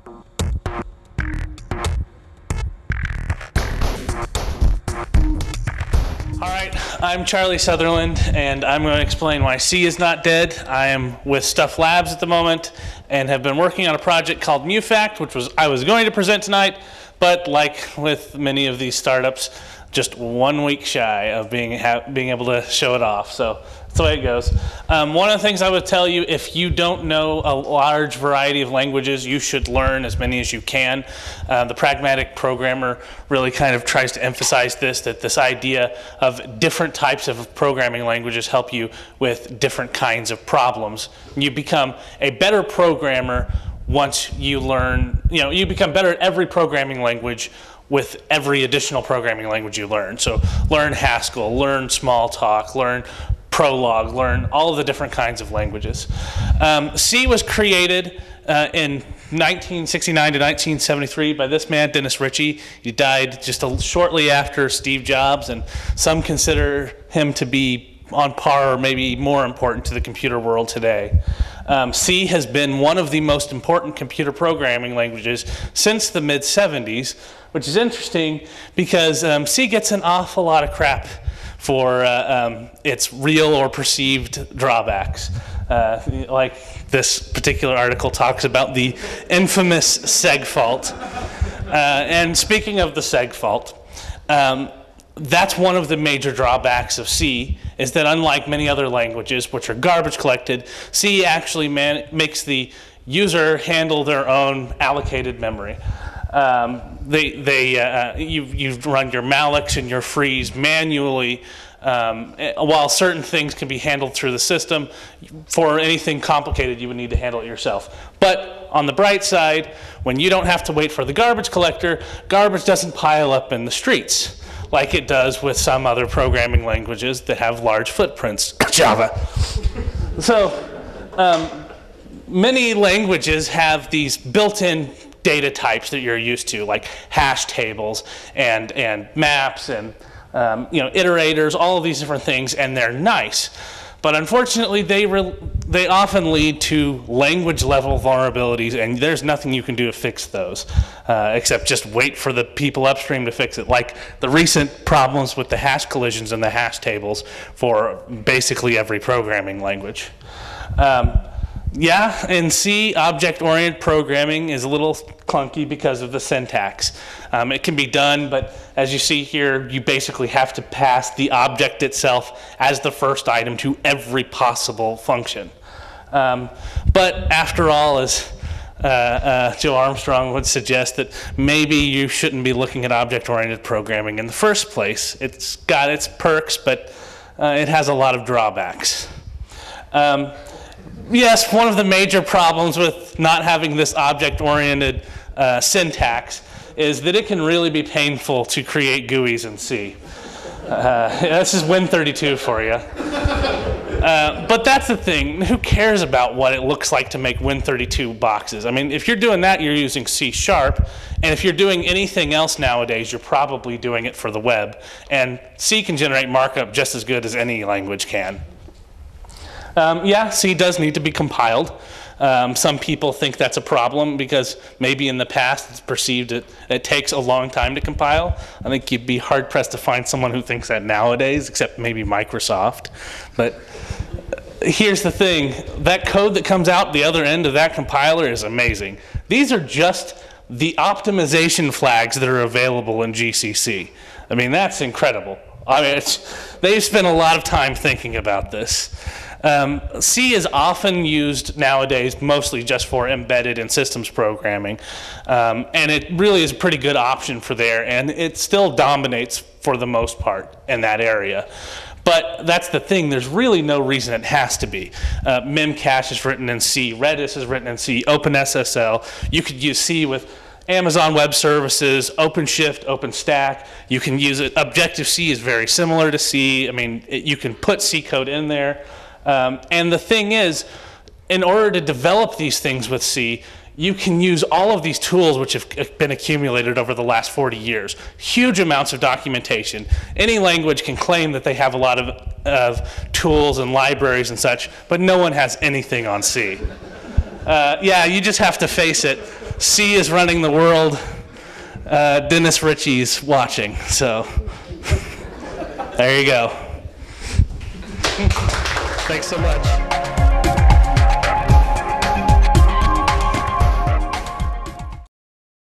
All right, I'm Charlie Sutherland, and I'm going to explain why C is not dead. I am with Stuff Labs at the moment and have been working on a project called MuFact, which I was going to present tonight, but like with many of these startups, just 1 week shy of being able to show it off. So that's the way it goes. One of the things I would tell you, if you don't know a large variety of languages, you should learn as many as you can. The pragmatic programmer really kind of tries to emphasize that this idea of different types of programming languages help you with different kinds of problems. You become a better programmer once you learn, you become better at every programming language with every additional programming language you learn. So learn Haskell, learn Smalltalk, learn Prolog, learn all of the different kinds of languages. C was created in 1969 to 1973 by this man, Dennis Ritchie. He died just shortly after Steve Jobs, and some consider him to be on par or maybe more important to the computer world today. C has been one of the most important computer programming languages since the mid-70s, which is interesting because C gets an awful lot of crap for its real or perceived drawbacks. Like this particular article talks about the infamous seg fault. And speaking of the seg fault, that's one of the major drawbacks of C, is that unlike many other languages, which are garbage collected, C actually makes the user handle their own allocated memory. You run your mallocs and your frees manually, while certain things can be handled through the system. For anything complicated, you would need to handle it yourself. But on the bright side, when you don't have to wait for the garbage collector, garbage doesn't pile up in the streets like it does with some other programming languages that have large footprints. Java. So many languages have these built-in data types that you're used to, like hash tables and maps and iterators, all of these different things, and they're nice. But unfortunately, they often lead to language-level vulnerabilities, and there's nothing you can do to fix those, except just wait for the people upstream to fix it, like the recent problems with the hash collisions and the hash tables for basically every programming language. Yeah, in C, object-oriented programming is a little clunky because of the syntax. It can be done, but as you see here, you basically have to pass the object itself as the first item to every possible function. But after all, as Joe Armstrong would suggest, that maybe you shouldn't be looking at object-oriented programming in the first place. It's got its perks, but it has a lot of drawbacks. Yes, one of the major problems with not having this object-oriented syntax is that it can really be painful to create GUIs in C. This is Win32 for you. But that's the thing. Who cares about what it looks like to make Win32 boxes? I mean, if you're doing that, you're using C#, and if you're doing anything else nowadays, you're probably doing it for the web. And C can generate markup just as good as any language can. Yeah, C does need to be compiled. Some people think that's a problem because maybe in the past it's perceived it takes a long time to compile. I think you'd be hard-pressed to find someone who thinks that nowadays, except maybe Microsoft. But here's the thing. That code that comes out the other end of that compiler is amazing. These are just the optimization flags that are available in GCC. I mean, that's incredible. I mean, they've spent a lot of time thinking about this. C is often used nowadays mostly just for embedded and systems programming, and it really is a pretty good option for there, and it still dominates for the most part in that area. But that's the thing, there's really no reason it has to be. Memcache is written in C, Redis is written in C, OpenSSL. You could use C with Amazon Web Services, OpenShift, OpenStack. You can use it. Objective-C is very similar to C. I mean, you can put C code in there. And the thing is, in order to develop these things with C, you can use all of these tools which have been accumulated over the last 40 years. Huge amounts of documentation. Any language can claim that they have a lot of tools and libraries and such, but no one has anything on C. Yeah, you just have to face it. C is running the world. Dennis Ritchie's watching. So there you go. Thanks so much.